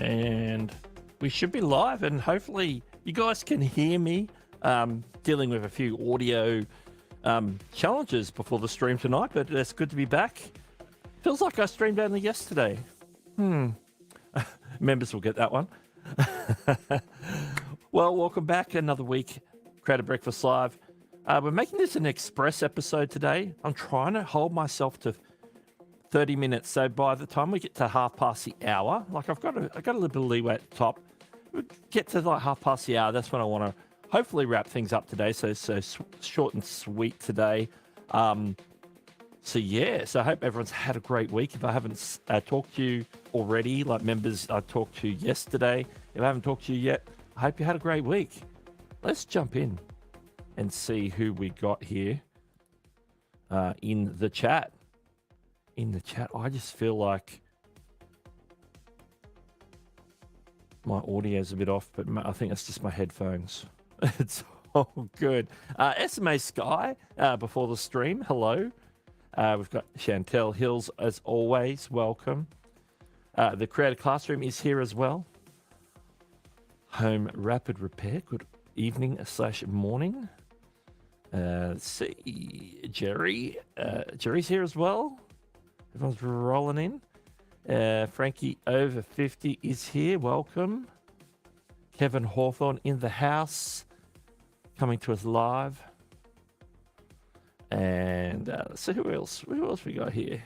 And we should be live, and hopefully you guys can hear me. Dealing with a few audio challenges before the stream tonight, but it's good to be back. Feels like I streamed only yesterday. Members will get that one. Well, welcome back. Another week, Creator Breakfast Live. We're making this an express episode today. I'm trying to hold myself to 30 minutes. So by the time we get to half past the hour, like I've got a little bit of leeway at the top. We get to like half past the hour. That's when I want to hopefully wrap things up today. So short and sweet today. So I hope everyone's had a great week. If I haven't talked to you already, like members I talked to yesterday, if I haven't talked to you yet, I hope you had a great week. Let's jump in and see who we got here in the chat. I just feel like my audio's a bit off, but I think that's just my headphones. It's all good. SMA Sky, before the stream, hello. We've got Chantel Hills, as always, welcome. The Creator Classroom is here as well. Home Rapid Repair, good evening / morning. Let's see, Jerry's here as well. Everyone's rolling in. Frankie over 50 is here. Welcome. Kevin Hawthorne in the house, coming to us live. And let's see who else we got here.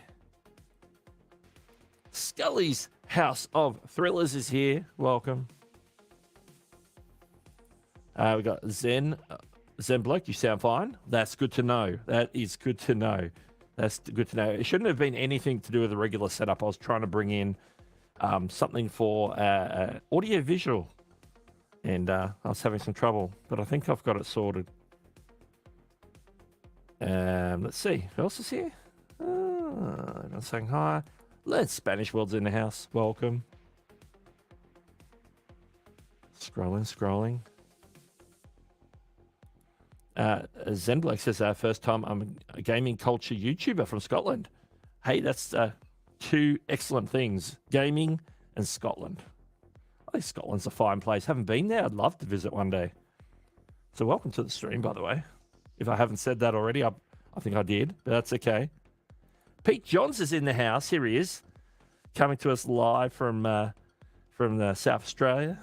Scully's House of Thrillers is here. Welcome. We got Zen Bloke. You sound fine. That's good to know. That is good to know. That's good to know. It shouldn't have been anything to do with the regular setup. I was trying to bring in something for audio visual, and I was having some trouble, but I think I've got it sorted. Let's see. Who else is here? Everyone's saying hi. Let's Spanish World's in the house. Welcome. Scrolling. Zenbloke says, first time I'm a gaming culture YouTuber from Scotland. Hey, that's two excellent things. Gaming and Scotland. I think Scotland's a fine place. Haven't been there. I'd love to visit one day. So welcome to the stream, by the way. If I haven't said that already, I think I did, but that's okay. Pete Johns is in the house. Here he is, coming to us live from South Australia.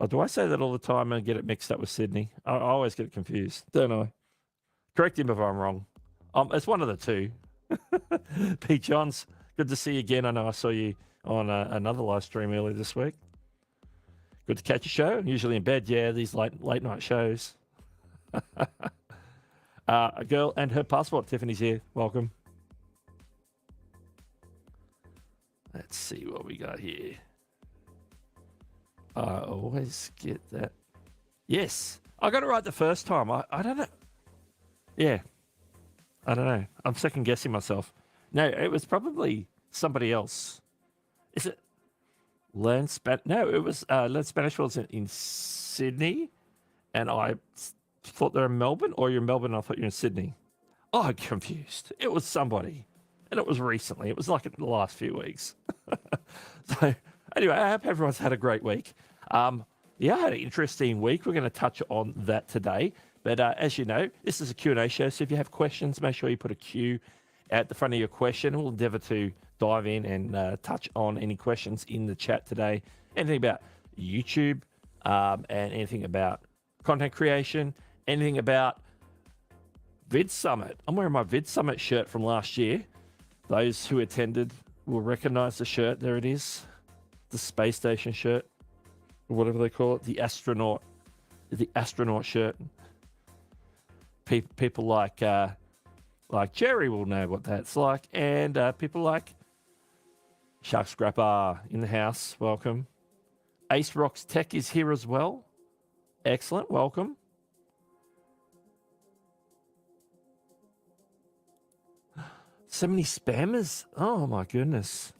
Do I say that all the time and get it mixed up with Sydney? I always get it confused, don't I? Correct him if I'm wrong. It's one of the two. Pete Johns, good to see you again. I know I saw you on another live stream earlier this week. Good to catch a show. Usually in bed, these late night shows. A girl and her passport. Tiffany's here. Welcome. Let's see what we got here. I always get that. Yes, I got it right the first time. I don't know. Yeah, I don't know. I'm second guessing myself. No, it was probably somebody else. Is it Learn Spanish? No, it was Learn Spanish World in Sydney, and I thought they were in Melbourne, or you're in Melbourne and I thought you were in Sydney. Oh, I'm confused. It was somebody, and it was recently. It was like in the last few weeks. So anyway, I hope everyone's had a great week. I had an interesting week. We're going to touch on that today. But as you know, this is a Q&A show, so if you have questions, make sure you put a Q at the front of your question. We'll endeavour to dive in and touch on any questions in the chat today. Anything about YouTube, and anything about content creation, anything about VidSummit. I'm wearing my VidSummit shirt from last year. Those who attended will recognise the shirt. There it is. The space station shirt, or whatever they call it, the astronaut shirt. People like Jerry will know what that's like, and people like Shark Scrapper in the house. Welcome. Ace Rocks Tech is here as well. Excellent. Welcome. So many spammers. Oh my goodness.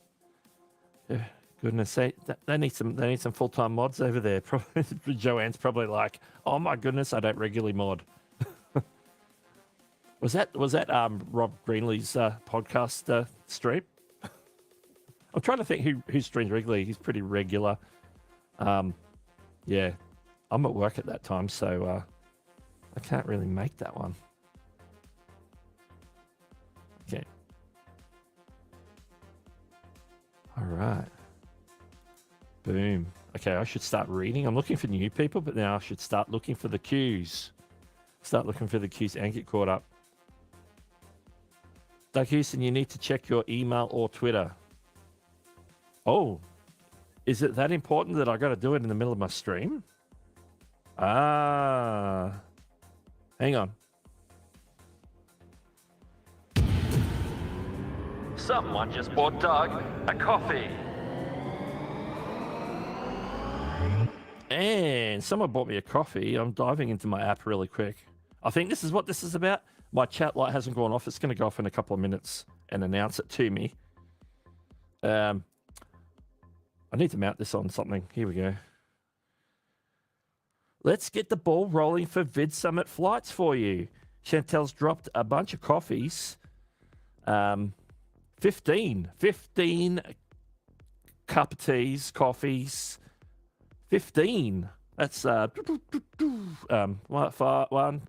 Yeah. Goodness, they need some full-time mods over there. Probably, Joanne's probably like, oh my goodness, I don't regularly mod. Was that Rob Greenlee's podcast stream? I'm trying to think who streams regularly. He's pretty regular. Yeah, I'm at work at that time, so I can't really make that one. Okay. All right. Boom. Okay, I should start reading. I'm looking for new people, but now I should start looking for the cues. Start looking for the cues and get caught up. Doug Hewson, you need to check your email or Twitter. Oh, is it that important that I got to do it in the middle of my stream? Ah, hang on. Someone just bought Doug a coffee. And someone bought me a coffee. I'm diving into my app really quick. I think this is what this is about. My chat light hasn't gone off. It's going to go off in a couple of minutes and announce it to me. I need to mount this on something. Here we go. Let's get the ball rolling for VidSummit flights for you. Chantel's dropped a bunch of coffees. 15 cup of teas, coffees. 15. That's 1,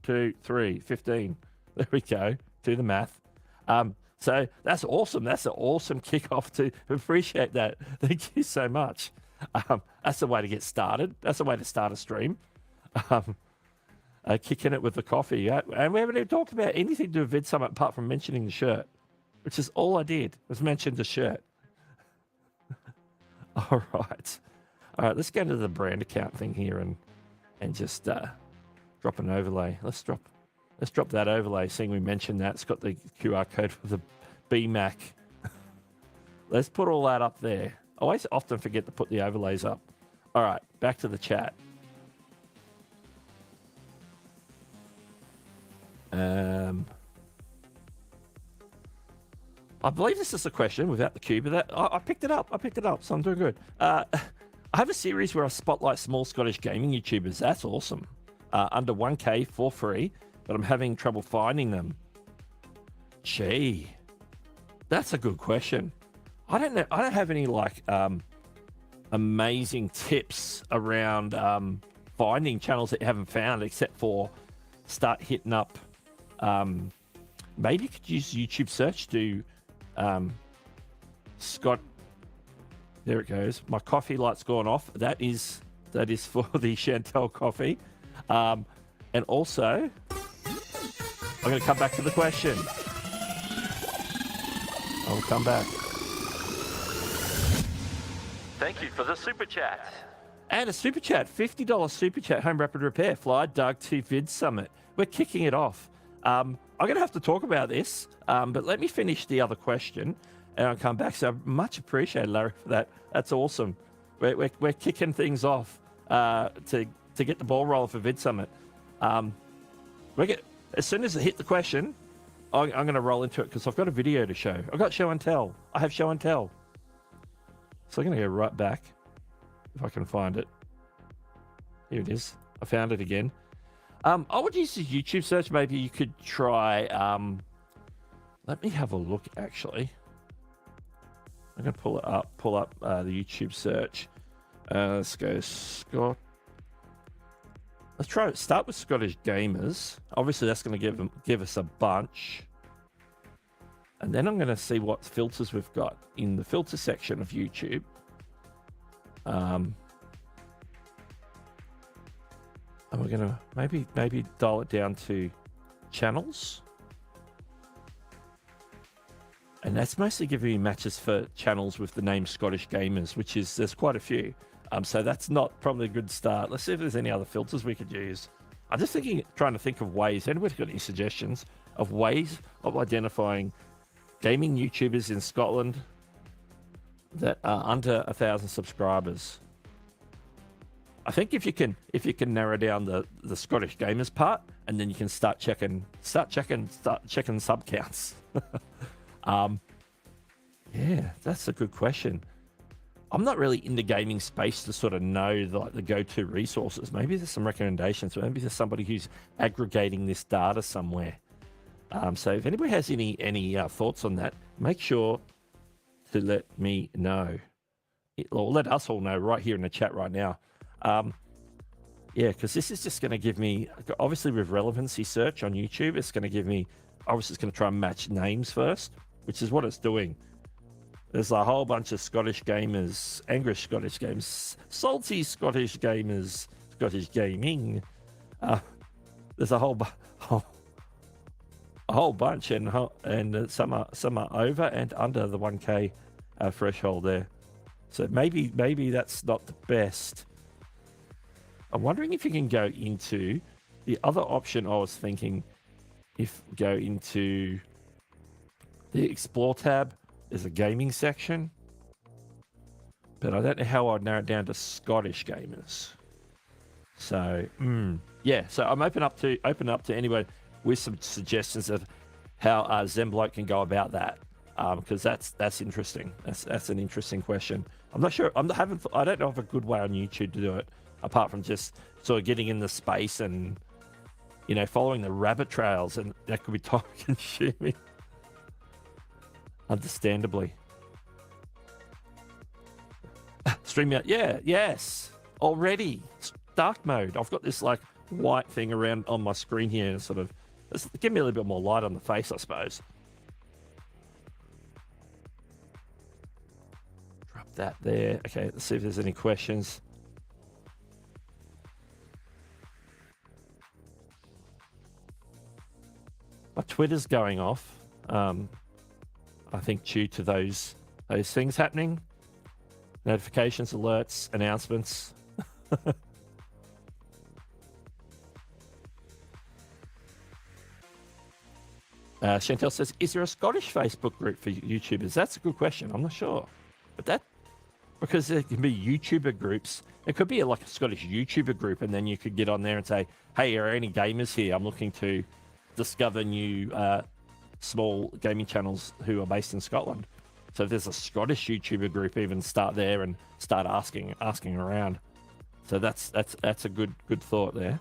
2, 3, 15. There we go. Do the math. So that's awesome. That's an awesome kickoff to appreciate that. Thank you so much. That's the way to get started. That's the way to start a stream. Kicking it with the coffee. And we haven't even talked about anything to do with VidSummit apart from mentioning the shirt, which is all I did, was mention the shirt. All right. All right, let's go to the brand account thing here and just drop an overlay. Let's drop that overlay, seeing we mentioned that. It's got the QR code for the BMAC. Let's put all that up there. I always often forget to put the overlays up. All right, back to the chat. I believe this is a question without the cube, but I picked it up. So I'm doing good. I have a series where I spotlight small Scottish gaming YouTubers. That's awesome. Under 1K for free, but I'm having trouble finding them. Gee, that's a good question. I don't know. I don't have any amazing tips around finding channels that you haven't found, except for start hitting up. Maybe you could use YouTube search to Scott. There it goes. My coffee light's gone off. That is for the Chantel coffee. And also, I'm going to come back to the question. I'll come back. Thank you for the super chat. And a super chat, $50 super chat, Home Rapid Repair. Fly Doug to VidSummit. We're kicking it off. I'm going to have to talk about this, but let me finish the other question. And I'll come back. So much appreciated, Larry, for that. That's awesome. We're kicking things off to get the ball rolling for VidSummit. As soon as I hit the question, I'm going to roll into it because I've got a video to show. I've got show and tell. I have show and tell. So I'm going to go right back if I can find it. Here it is. I found it again. I would use the YouTube search. Maybe you could try. Let me have a look, actually. I'm going to pull up the YouTube search. Let's go Scott. Let's start with Scottish gamers. Obviously, that's going to give us a bunch. And then I'm going to see what filters we've got in the filter section of YouTube. And we're going to maybe dial it down to channels. And that's mostly giving me matches for channels with the name Scottish Gamers, which is, there's quite a few. So that's not probably a good start. Let's see if there's any other filters we could use. I'm just trying to think of ways. Anybody got any suggestions of ways of identifying gaming YouTubers in Scotland that are under 1,000 subscribers? I think if you can narrow down the Scottish Gamers part, and then you can start checking sub counts. Yeah, that's a good question. I'm not really in the gaming space to sort of know the go-to resources. Maybe there's some recommendations. Maybe there's somebody who's aggregating this data somewhere. So if anybody has any thoughts on that, make sure to let me know. Or let us all know right here in the chat right now. Yeah, because this is just going to give me, obviously with relevancy search on YouTube, it's going to give me, obviously it's going to try and match names first, which is what it's doing. There's a whole bunch of Scottish gamers, angry Scottish gamers, salty Scottish gamers, Scottish gaming. There's a whole bunch, and some are over and under the 1K threshold there. So maybe that's not the best. I'm wondering if you can go into the other option. I was thinking, if go into the Explore tab, there's a gaming section, but I don't know how I'd narrow it down to Scottish gamers. So yeah, so I'm open up to anyone with some suggestions of how Zembloke can go about that, because that's interesting. That's an interesting question. I'm not sure. I don't know of a good way on YouTube to do it, apart from just sort of getting in the space and, you know, following the rabbit trails, and that could be time consuming. Understandably. Stream out. Yeah. Yes. Already. Dark mode. I've got this like white thing around on my screen here, sort of. Give me a little bit more light on the face, I suppose. Drop that there. Okay, let's see if there's any questions. My Twitter's going off. I think due to those things happening. Notifications, alerts, announcements. Chantel says, is there a Scottish Facebook group for YouTubers? That's a good question. I'm not sure. But because there can be YouTuber groups, it could be like a Scottish YouTuber group, and then you could get on there and say, hey, are any gamers here? I'm looking to discover new small gaming channels who are based in Scotland. So if there's a Scottish YouTuber group, even start there and start asking around. So that's a good thought there.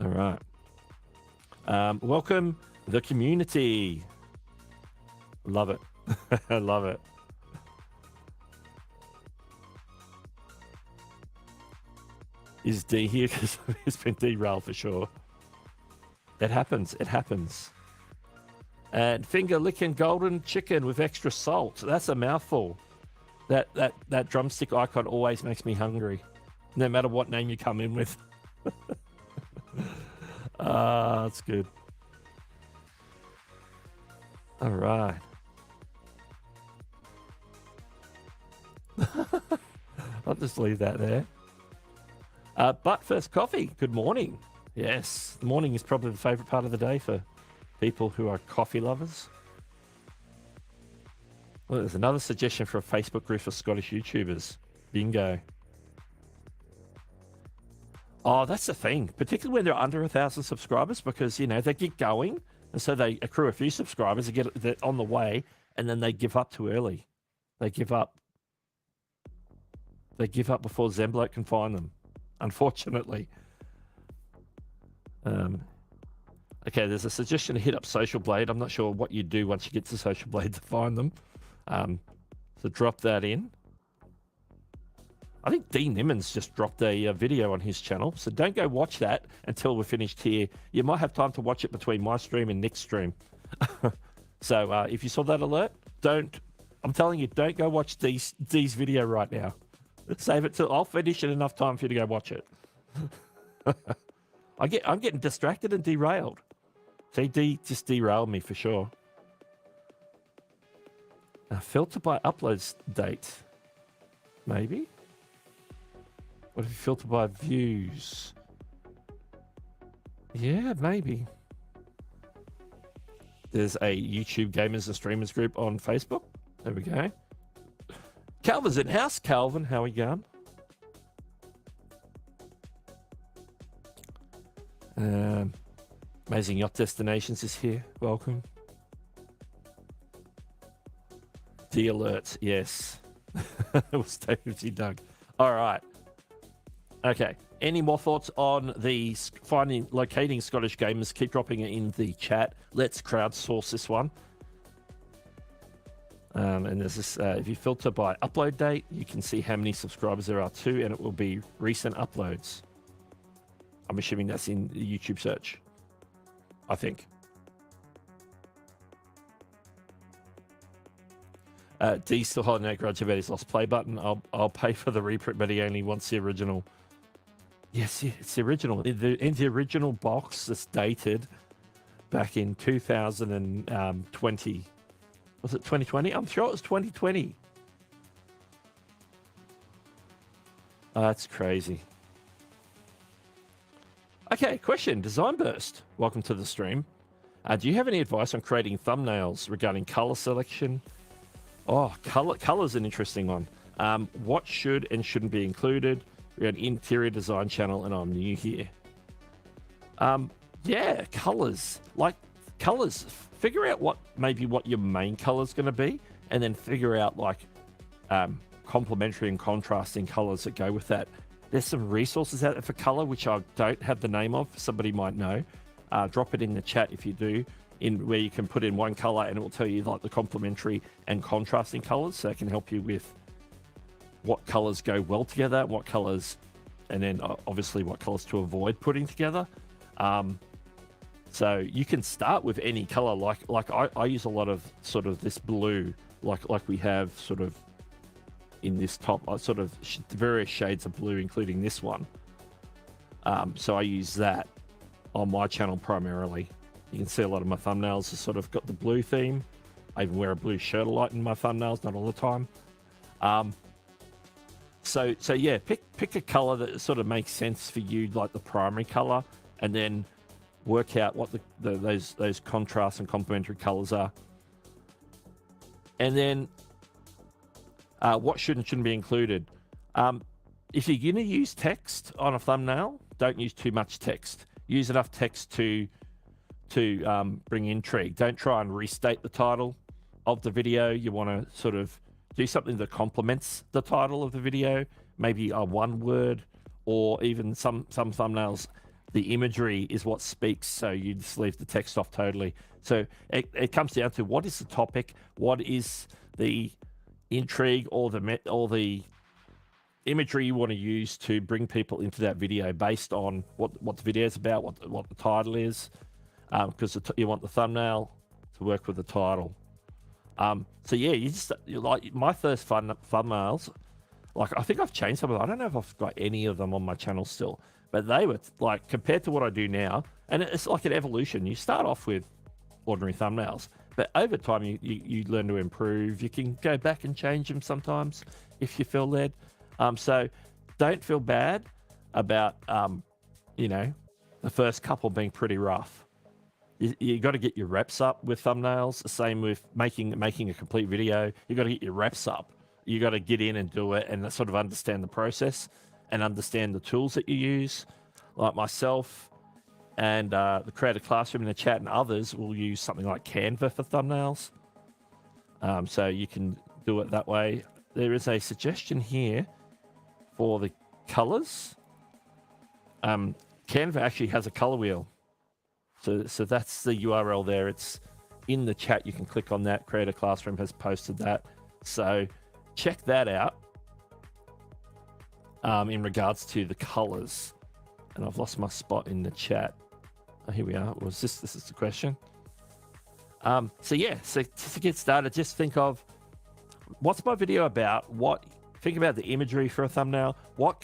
All right. Welcome the community. Love it. I love it. Is D here? Because it's been derailed for sure. It happens. It happens. And finger licking golden chicken with extra salt. That's a mouthful. That drumstick icon always makes me hungry, no matter what name you come in with. That's good. All right. I'll just leave that there. But first coffee. Good morning. Yes, the morning is probably the favorite part of the day for people who are coffee lovers. Well, there's another suggestion for a Facebook group for Scottish YouTubers. Bingo. Oh, that's the thing, particularly when they're under 1,000 subscribers, because, you know, they get going, and so they accrue a few subscribers and get on the way, and then they give up too early. They give up. They give up before Zembloke can find them, unfortunately. Okay, there's a suggestion to hit up Social Blade. I'm not sure what you do once you get to Social Blade to find them. So drop that in. I think Dean Nimmons just dropped a video on his channel, so don't go watch that until we're finished here. You might have time to watch it between my stream and Nick's stream. So if you saw that alert, I'm telling you, don't go watch Dee's video right now. Save it till I'll finish in enough time for you to go watch it. I'm getting distracted and derailed. See, D just derailed me for sure. Filter by upload date. Maybe? What if you filter by views? Yeah, maybe. There's a YouTube Gamers and Streamers group on Facebook. There we go. Calvin's in house. Calvin, how are you going? Amazing Yacht Destinations is here. Welcome. D alerts, yes. It was David G. Doug. All right. Okay. Any more thoughts on the locating Scottish gamers? Keep dropping it in the chat. Let's crowdsource this one. And there's this, if you filter by upload date, you can see how many subscribers there are too, and it will be recent uploads. I'm assuming that's in the YouTube search, I think. D still holding out grudge about his lost play button. I'll pay for the reprint, but he only wants the original. Yes, it's the original. In the original box that's dated back in 2020. Was it 2020? I'm sure it was 2020. Oh, that's crazy. Okay, question. Design Burst. Welcome to the stream. Do you have any advice on creating thumbnails regarding color selection? Oh, color's an interesting one. What should and shouldn't be included? We're an interior design channel and I'm new here. Yeah, colors. Like colors, figure out what your main color is going to be, and then figure out like complementary and contrasting colors that go with that. There's some resources out there for color, which I don't have the name of. Somebody might know. Drop it in the chat if you do, in where you can put in one color and it will tell you like the complementary and contrasting colors, so it can help you with what colors go well together, what colors, and then obviously what colors to avoid putting together. So you can start with any color. Like I use a lot of sort of this blue, like we have sort of in this top, sort of various shades of blue, including this one. So I use that on my channel primarily. You can see a lot of my thumbnails have sort of got the blue theme. I even wear a blue shirt a lot in my thumbnails, not all the time. So yeah, pick a color that sort of makes sense for you, like the primary color, and then work out what those contrasts and complementary colors are. And then what should and shouldn't be included. If you're going to use text on a thumbnail, don't use too much text. Use enough text to bring intrigue. Don't try and restate the title of the video. You want to sort of do something that complements the title of the video, maybe a one word, or even some thumbnails, the imagery is what speaks, so you just leave the text off totally. So it comes down to what is the topic, what is the intrigue or the imagery you want to use to bring people into that video based on what the video is about, what the title is, because you want the thumbnail to work with the title. So yeah, you like my first thumbnails. Like I think I've changed some of them. I don't know if I've got any of them on my channel still, but they were like compared to what I do now, and it's like an evolution. You start off with ordinary thumbnails, but over time you learn to improve. You can go back and change them sometimes if you feel led. So don't feel bad about the first couple being pretty rough. You got to get your reps up with thumbnails. The same with making a complete video. You got to get your reps up. You got to get in and do it and sort of understand the process and understand the tools that you use. Like myself and the Creator Classroom in the chat and others will use something like Canva for thumbnails. So you can do it that way. There is a suggestion here for the colors. Canva actually has a color wheel. So that's the URL there. It's in the chat. You can click on that. Creator Classroom has posted that. So check that out in regards to the colors. And I've lost my spot in the chat. Oh, here we are. This is the question. So to get started, just think of what's my video about? Think about the imagery for a thumbnail. What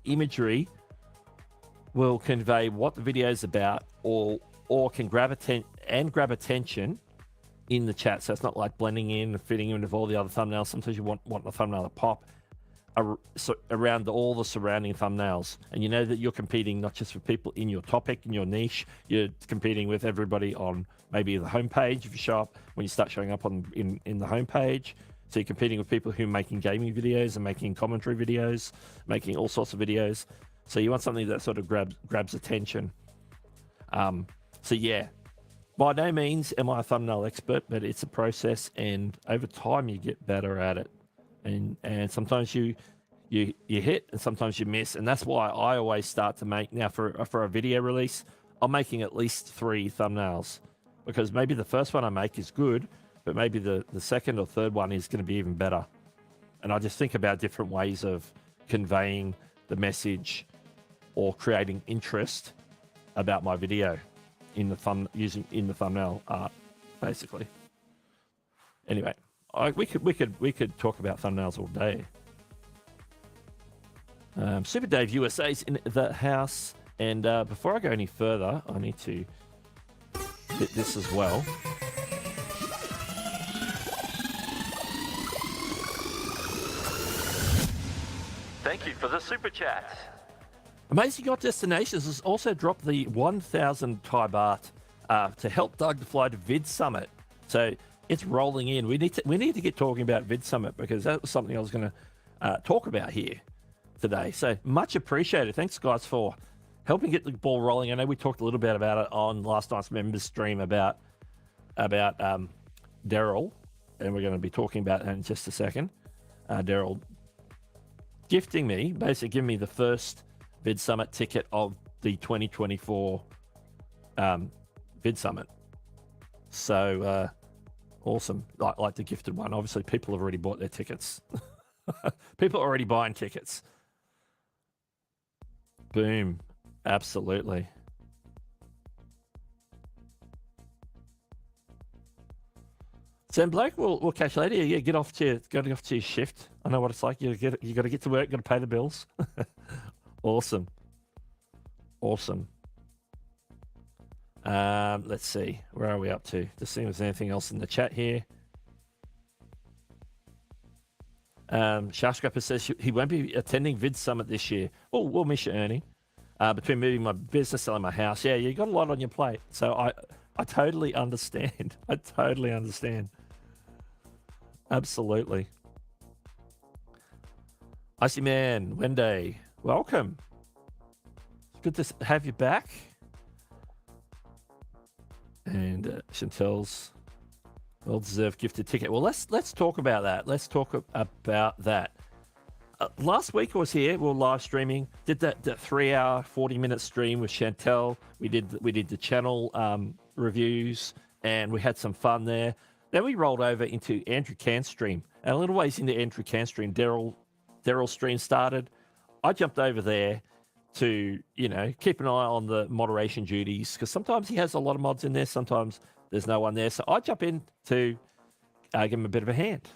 imagery will convey what the video is about, or can grab attention in the chat. So it's not like blending in and fitting in with all the other thumbnails. Sometimes you want the thumbnail to pop around all the surrounding thumbnails, and you know that you're competing not just with people in your topic, in your niche. You're competing with everybody on maybe the homepage. If you show up, when you start showing up in the homepage, so you're competing with people who are making gaming videos and making commentary videos, making all sorts of videos. So you want something that sort of grabs attention. So yeah, by no means am I a thumbnail expert, but it's a process, and over time you get better at it. And sometimes you you hit and sometimes you miss. And that's why I always start to make, now for a video release, I'm making at least 3 thumbnails, because maybe the first one I make is good, but maybe the second or third one is going to be even better. And I just think about different ways of conveying the message or creating interest about my video in the using in the thumbnail art, basically. Anyway, we could talk about thumbnails all day. Super Dave USA's in the house, and before I go any further, I need to hit this as well. Thank you for the super chat. Amazing Got Destinations has also dropped the 1,000 Thai baht to help Doug to fly to VidSummit. So it's rolling in. We need to get talking about VidSummit, because that was something I was going to talk about here today. So much appreciated. Thanks, guys, for helping get the ball rolling. I know we talked a little bit about it on last night's members stream about Daryl, and we're going to be talking about that in just a second. Daryl gifting me, basically giving me the first VidSummit ticket of the 2024 VidSummit. So awesome. Like the gifted one. Obviously, people have already bought their tickets. People are already buying tickets. Boom. Absolutely. Sam Blake, we'll catch you later. Yeah, get off to your shift. I know what it's like. You got to get to work. Got to pay the bills. Awesome. Let's see. Where are we up to? Just seeing if there's anything else in the chat here. Sharscraper says he won't be attending VidSummit this year. Oh, we'll miss you, Ernie. Between moving my business, selling my house. Yeah, you got a lot on your plate. So I totally understand. I totally understand. Absolutely. Icy Man, Wendy, welcome. It's good to have you back. And Chantel's well-deserved gifted ticket. Well, let's talk about that. Let's talk about that. Last week I was here. We were live streaming. Did that 3-hour, 40-minute stream with Chantel. We did the channel reviews, and we had some fun there. Then we rolled over into Andrew Can's stream, and a little ways into Andrew Can's stream, Daryl's stream started. I jumped over there to keep an eye on the moderation duties, because sometimes he has a lot of mods in there, sometimes there's no one there. So I jump in to give him a bit of a hand,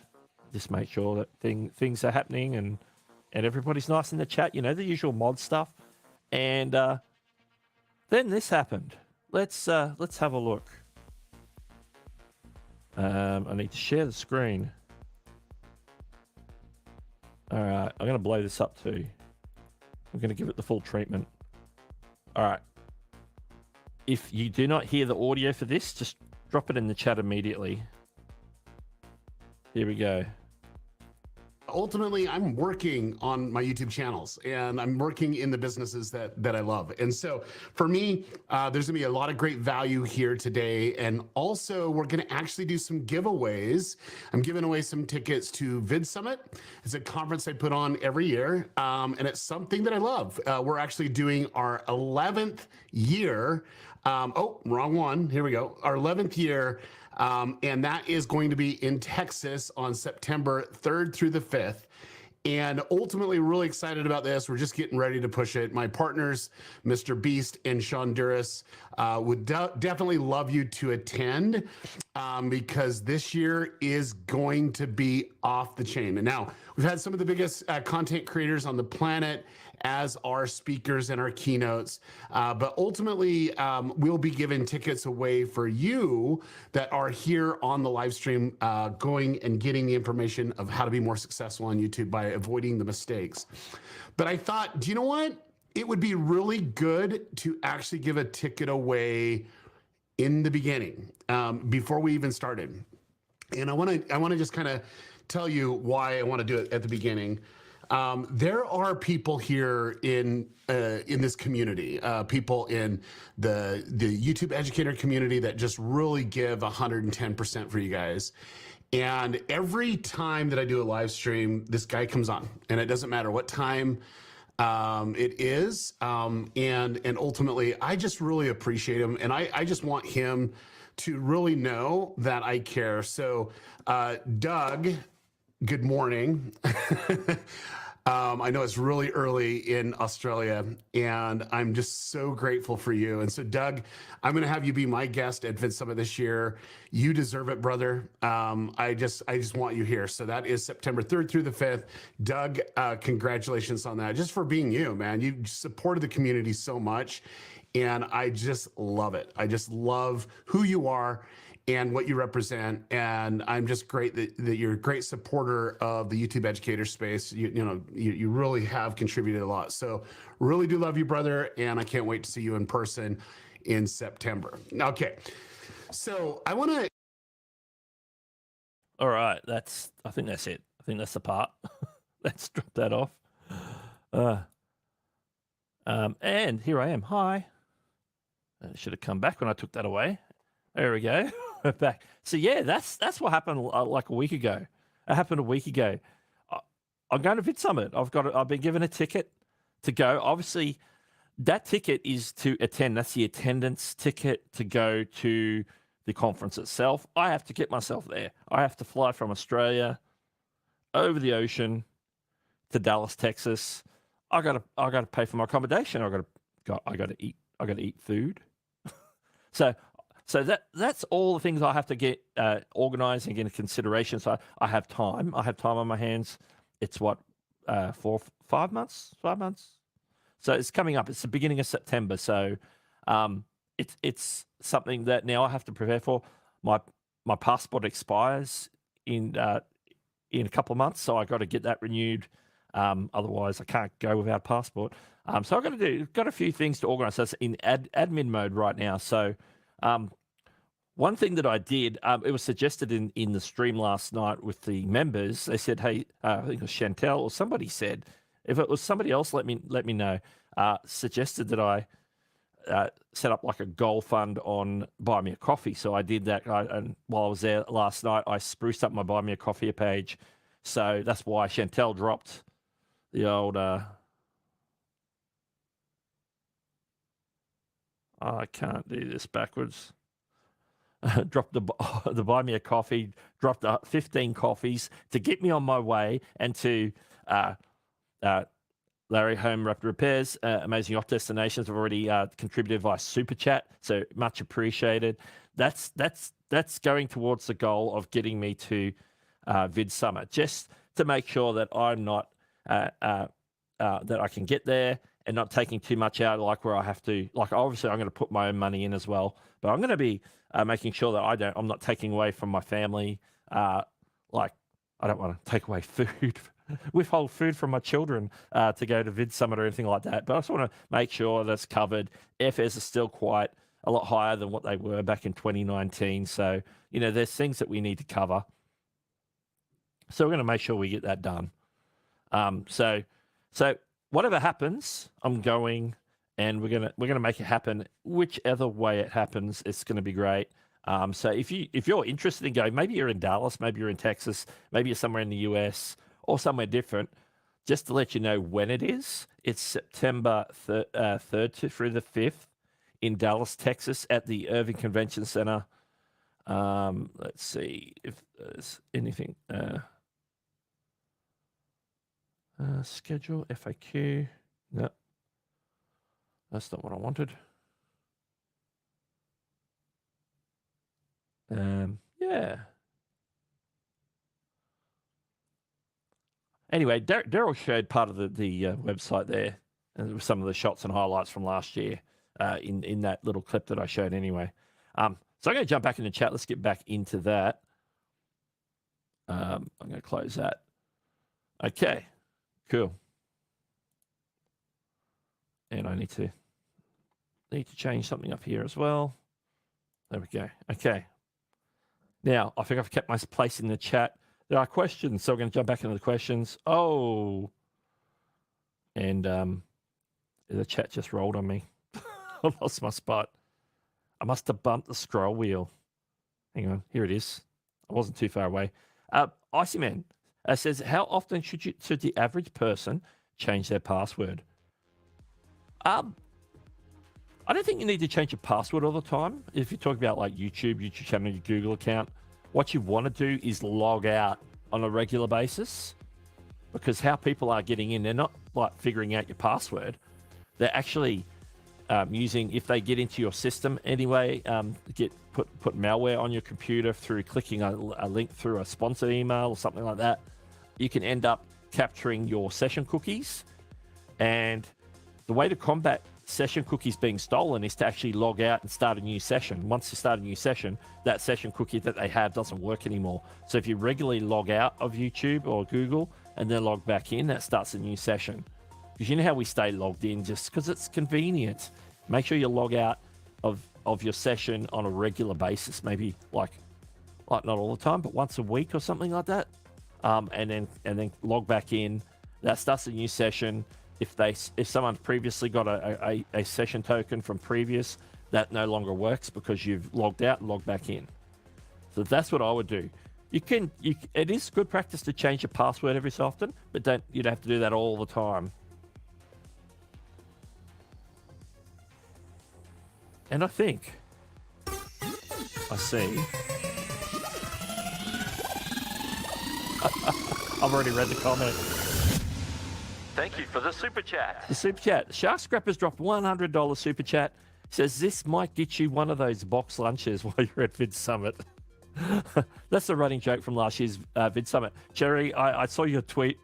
just make sure that things are happening and everybody's nice in the chat, the usual mod stuff. And then this happened. Let's have a look. I need to share the screen. All right, I'm going to blow this up too. I'm going to give it the full treatment. All right. If you do not hear the audio for this, just drop it in the chat immediately. Here we go. Ultimately, I'm working on my YouTube channels, and I'm working in the businesses that I love. And so for me, there's gonna be a lot of great value here today. And also we're gonna actually do some giveaways. I'm giving away some tickets to VidSummit. It's a conference I put on every year. And it's something that I love. We're actually doing our 11th year. Oh, wrong one. Here we go. Our 11th year. And that is going to be in Texas on September 3rd through the 5th. And ultimately, really excited about this. We're just getting ready to push it. My partners, Mr. Beast and Sean Duras, would definitely love you to attend because this year is going to be off the chain. And now we've had some of the biggest content creators on the planet as our speakers and our keynotes. But ultimately, we'll be giving tickets away for you that are here on the live stream, going and getting the information of how to be more successful on YouTube by avoiding the mistakes. But I thought, do you know what? It would be really good to actually give a ticket away in the beginning, before we even started. And I want to just kind of tell you why I want to do it at the beginning. There are people here in this community, people in the YouTube educator community that just really give 110% for you guys. And every time that I do a live stream, this guy comes on, and it doesn't matter what time it is. And ultimately, I just really appreciate him, and I just want him to really know that I care. So, Doug, good morning. I know it's really early in Australia, and I'm just so grateful for you. And so, Doug, I'm going to have you be my guest at VidSummit this year. You deserve it, brother. I just want you here. So that is September 3rd through the 5th. Doug, congratulations on that. Just for being you, man. You supported the community so much, and I just love it. I just love who you are and what you represent. And I'm just great that you're a great supporter of the YouTube educator space. You really have contributed a lot. So really do love you, brother. And I can't wait to see you in person in September. Okay. So I want to. All right. I think that's it. I think that's the part. Let's drop that off. And here I am. Hi. I should have come back when I took that away. There we go. We're back. So yeah, that's what happened like a week ago. It happened a week ago. I'm going to VidSummit. I've been given a ticket to go. Obviously, that ticket is to attend. That's the attendance ticket to go to the conference itself. I have to get myself there. I have to fly from Australia over the ocean to Dallas, Texas. I got to pay for my accommodation. I got to eat food. So that's all the things I have to get organized and get into consideration. So I have time. I have time on my hands. It's what 5 months. So it's coming up. It's the beginning of September. So it's something that now I have to prepare for. My passport expires in a couple of months, so I got to get that renewed. Otherwise, I can't go without a passport. So I've got a few things to organize. That's in admin mode right now. So. One thing that I did, it was suggested in the stream last night with the members. They said, "Hey, I think it was Chantel or somebody said, if it was somebody else, let me know." Suggested that I set up like a goal fund on Buy Me a Coffee. So I did that, and while I was there last night, I spruced up my Buy Me a Coffee page. So that's why Chantel dropped the old. I can't do this backwards. Dropped the Buy Me a Coffee, dropped 15 coffees to get me on my way, and to Larry Home Rapid Repairs, Amazing Yacht Destinations have already contributed via Super Chat, so much appreciated. That's going towards the goal of getting me to VidSummit, just to make sure that I'm not that I can get there and not taking too much out, like where I have to, like obviously I'm going to put my own money in as well, but I'm going to be making sure that I'm not taking away from my family. Like I don't want to take away food, withhold food from my children to go to VidSummit or anything like that. But I just want to make sure that's covered. Airfares are still quite a lot higher than what they were back in 2019. So, there's things that we need to cover. So we're going to make sure we get that done. So whatever happens, I'm going, and we're gonna make it happen. Whichever way it happens, it's going to be great. So if you're interested in going, maybe you're in Dallas, maybe you're in Texas, maybe you're somewhere in the US or somewhere different. Just to let you know when it is, it's September 3rd through the 5th in Dallas, Texas, at the Irving Convention Center. Let's see if there's anything. Schedule, FAQ. No, that's not what I wanted. Yeah. Anyway, Daryl showed part of the website there, and some of the shots and highlights from last year in that little clip that I showed anyway. So I'm going to jump back in the chat. Let's get back into that. I'm going to close that. Okay, cool. And I need to change something up here as well. There we go. Okay. Now, I think I've kept my place in the chat. There are questions, so we're going to jump back into the questions. Oh. And the chat just rolled on me. I lost my spot. I must have bumped the scroll wheel. Hang on. Here it is. I wasn't too far away. Icyman says, how often should the average person change their password? I don't think you need to change your password all the time. If you talk about like YouTube channel, your Google account, what you want to do is log out on a regular basis, because how people are getting in, they're not like figuring out your password. They're actually using, if they get into your system anyway, put malware on your computer through clicking a link through a sponsored email or something like that. You can end up capturing your session cookies. And the way to combat session cookies being stolen is to actually log out and start a new session. Once you start a new session, that session cookie that they have doesn't work anymore. So if you regularly log out of YouTube or Google and then log back in, that starts a new session. Because you know how we stay logged in just because it's convenient. Make sure you log out of your session on a regular basis, maybe like not all the time, but once a week or something like that. And then log back in. That starts a new session. If someone previously got a session token from previous, that no longer works because you've logged out and logged back in. So that's what I would do. It is good practice to change your password every so often, but you don't have to do that all the time. And I think I see. I've already read the comment. Thank you for the super chat. The super chat. Shark Scrapper's dropped $100 super chat. Says this might get you one of those box lunches while you're at VidSummit. That's a running joke from last year's VidSummit. Jerry, I saw your tweet,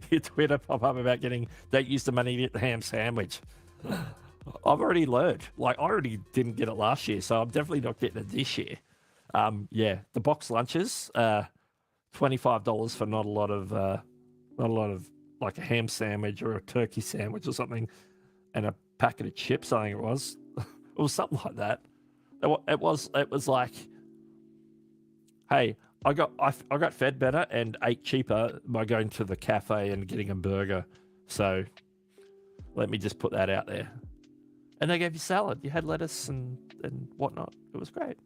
your Twitter pop up about don't use the money to get the ham sandwich. I've already learned. Like, I already didn't get it last year, so I'm definitely not getting it this year. Yeah, the box lunches, $25 for not a lot of like a ham sandwich or a turkey sandwich or something, and a packet of chips. I think it was. It was something like that. It was like, hey, I got fed better and ate cheaper by going to the cafe and getting a burger. So let me just put that out there. And they gave you salad. You had lettuce and whatnot. It was great.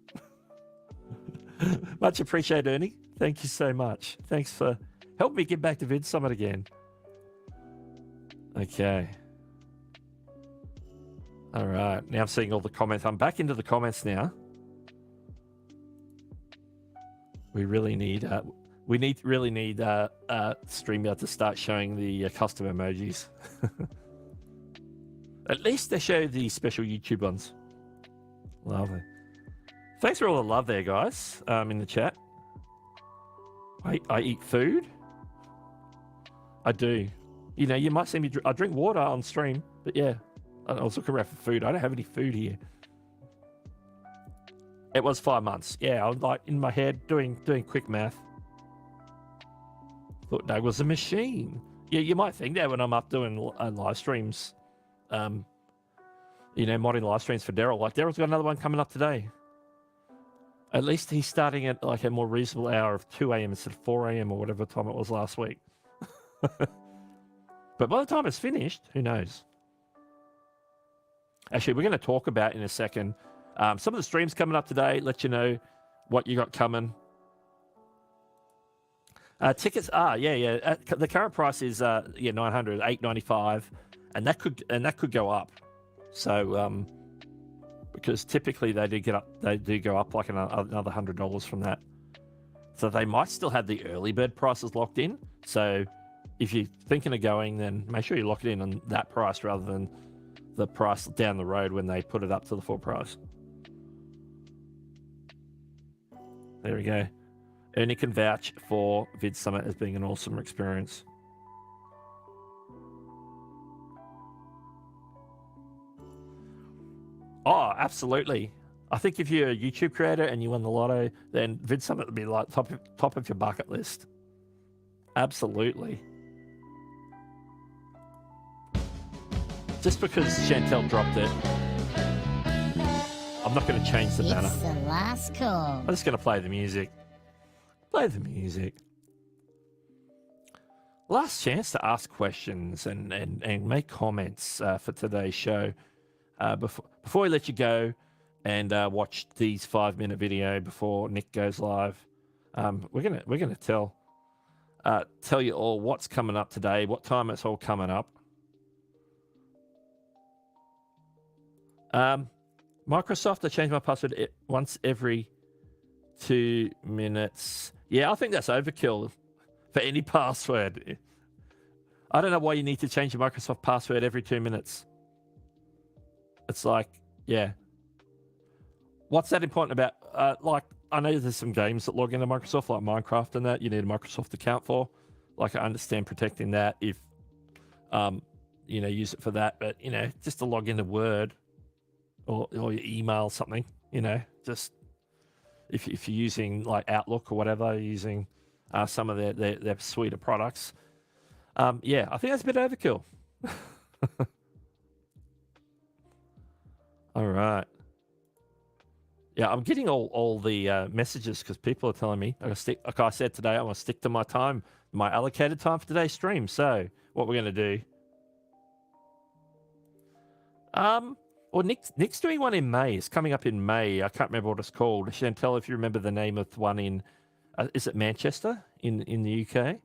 Much appreciated, Ernie. Thank you so much. Thanks for helping me get back to VidSummit again. Okay. All right. Now I'm seeing all the comments. I'm back into the comments now. We really need StreamYard to start showing the custom emojis. At least they show the special YouTube ones. Lovely. Thanks for all the love there, guys, in the chat. I eat food. I do. You know, you might see me. I drink water on stream, but yeah, I was looking around for food. I don't have any food here. It was 5 months. Yeah, I was like in my head doing quick math. Thought Doug was a machine. Yeah, you might think that when I'm up doing live streams. Modding live streams for Daryl. Like, Daryl's got another one coming up today. At least he's starting at like a more reasonable hour of 2 a.m. instead of 4 a.m. or whatever time it was last week. But by the time it's finished, who knows? Actually, we're going to talk about in a second some of the streams coming up today. Let you know what you got coming. Tickets the current price is $900, $895, and that could go up. So because typically they do go up like another $100 from that. So they might still have the early bird prices locked in. So if you're thinking of going, then make sure you lock it in on that price rather than the price down the road when they put it up to the full price. There we go. Ernie can vouch for VidSummit as being an awesome experience. Oh, absolutely. I think if you're a YouTube creator and you won the lotto, then VidSummit would be like top of your bucket list. Absolutely. Just because Chantel dropped it, I'm not going to change the banner. It's the last call. I'm just going to play the music. Play the music. Last chance to ask questions and make comments for today's show. Before we let you go and watch these 5-minute video before Nick goes live, We're gonna tell you all what's coming up today, what time it's all coming up. Microsoft, I change my password once every 2 minutes. Yeah, I think that's overkill for any password. I don't know why you need to change your Microsoft password every 2 minutes. It's like, yeah. What's that important about? Like, I know there's some games that log into Microsoft, like Minecraft and that, you need a Microsoft account for. Like, I understand protecting that if, use it for that. But, just to log into Word or your email, something, just if you're using, like, Outlook or whatever, using some of their suite of products. Yeah, I think that's a bit overkill. All right. Yeah, I'm getting all the messages because people are telling me, like I said today, I'm going to stick to my time, my allocated time for today's stream. So what we're going to do. Well, Nick's doing one in May. It's coming up in May. I can't remember what it's called. Chantel, if you remember the name of the one in, is it Manchester in the UK?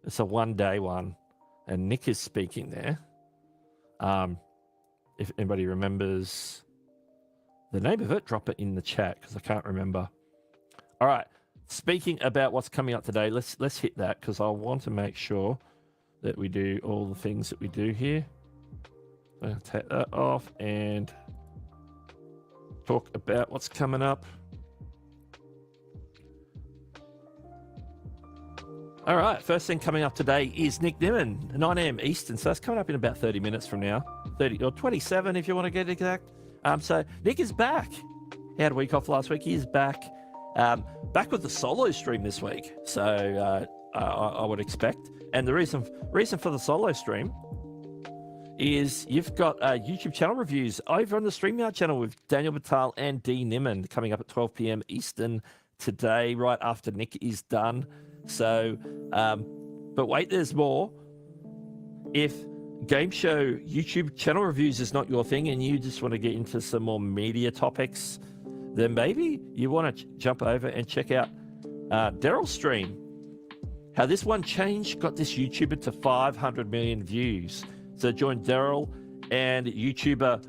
It's a one-day one. And Nick is speaking there. If anybody remembers the name of it, drop it in the chat because I can't remember. All right. Speaking about what's coming up today, let's hit that because I want to make sure that we do all the things that we do here. I'm going to take that off and talk about what's coming up. All right, first thing coming up today is Nick Nimmin, 9 a.m. Eastern. So that's coming up in about 30 minutes from now. 30 or 27 if you want to get exact. So Nick is back. He had a week off last week. He is back. Back with the solo stream this week. So I would expect. And the reason for the solo stream is you've got YouTube channel reviews over on the StreamYard channel with Daniel Batal and D. Nimmin coming up at 12 p.m. Eastern today, right after Nick is done. So, but wait, there's more. If game show YouTube channel reviews is not your thing and you just want to get into some more media topics, then maybe you want to jump over and check out Daryl's stream. How this one changed, got this YouTuber to 500 million views. So join Daryl and YouTuber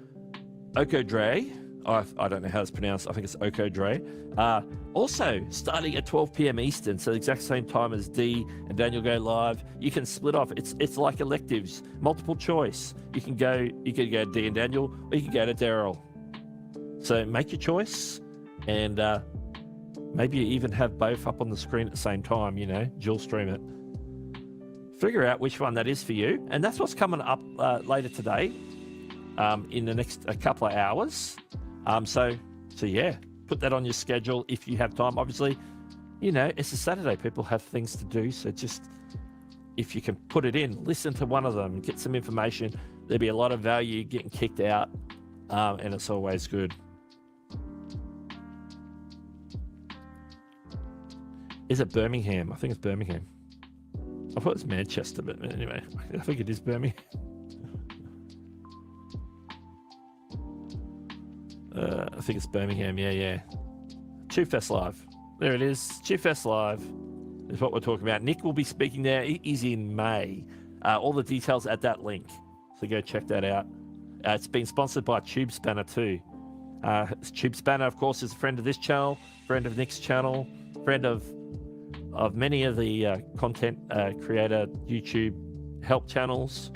Okodre. I don't know how it's pronounced. I think it's Okodre. Also starting at 12 p.m. Eastern, so the exact same time as D and Daniel go live. You can split off. It's like electives, multiple choice. You can go D and Daniel, or you can go to Daryl. So make your choice, and maybe you even have both up on the screen at the same time. Dual stream it. Figure out which one that is for you, and that's what's coming up later today. In the next couple of hours. So yeah, put that on your schedule if you have time. Obviously, it's a Saturday. People have things to do. So just, if you can put it in, listen to one of them, get some information. There'll be a lot of value getting kicked out, and it's always good. Is it Birmingham? I think it's Birmingham. I thought it was Manchester, but anyway, I think it is Birmingham. I think it's Birmingham, yeah. TubeFest Live. There it is. TubeFest Live is what we're talking about. Nick will be speaking there. It is in May. All the details at that link. So go check that out. It's been sponsored by TubeSpanner too. TubeSpanner, of course, is a friend of this channel, friend of Nick's channel, friend of many of the content creator YouTube help channels.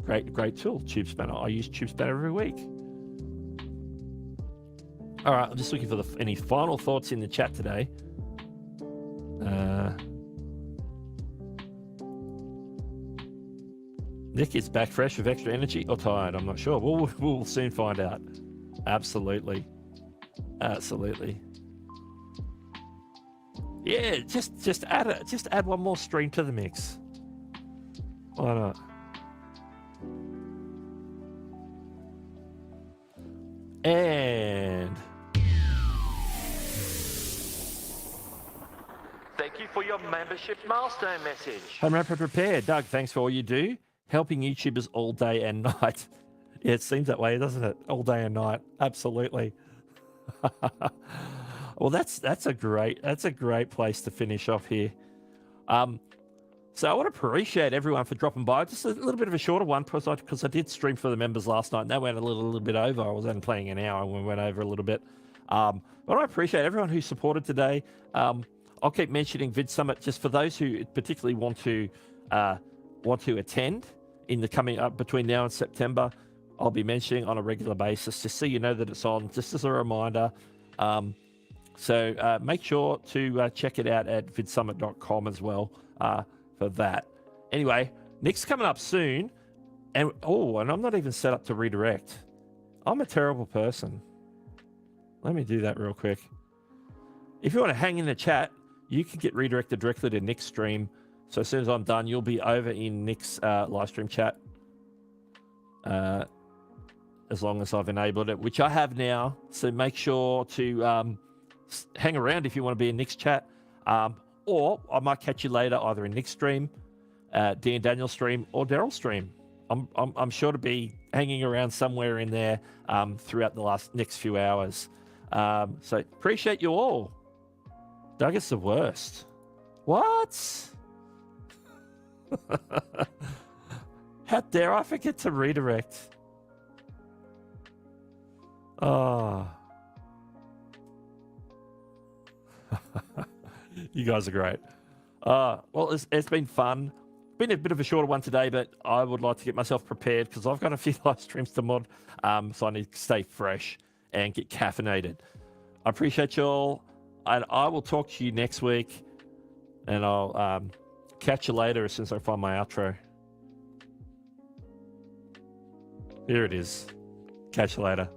Great tool, TubeSpanner. I use TubeSpanner every week. All right, I'm just looking for any final thoughts in the chat today. Nick is back fresh with extra energy or tired. I'm not sure. We'll soon find out. Absolutely. Yeah, just add one more stream to the mix. Why not? And thank you for your membership milestone message. Home Rapper Prepared. Doug, thanks for all you do. Helping YouTubers all day and night. Yeah, it seems that way, doesn't it? All day and night. Absolutely. Well, that's a great place to finish off here. So I want to appreciate everyone for dropping by. Just a little bit of a shorter one because I did stream for the members last night and that went a little bit over. I was only playing an hour and we went over a little bit. But I appreciate everyone who supported today. I'll keep mentioning VidSummit just for those who particularly want to attend in the coming up between now and September. I'll be mentioning on a regular basis just so you know that it's on, just as a reminder. So make sure to check it out at vidsummit.com as well for that. Anyway, Nick's coming up soon. And I'm not even set up to redirect. I'm a terrible person. Let me do that real quick. If you want to hang in the chat, you can get redirected directly to Nick's stream. So as soon as I'm done, you'll be over in Nick's live stream chat. As long as I've enabled it, which I have now. So make sure to hang around if you want to be in Nick's chat. Or I might catch you later either in Nick's stream, Dean Daniel's stream, or Daryl's stream. I'm sure to be hanging around somewhere in there throughout the next few hours. So appreciate you all. Doug is the worst. What? How dare I forget to redirect? Oh. You guys are great. Well, it's been fun. Been a bit of a shorter one today, but I would like to get myself prepared because I've got a few live streams to mod. So I need to stay fresh and get caffeinated. I appreciate you all. And I will talk to you next week. And I'll catch you later as soon as I find my outro. Here it is. Catch you later.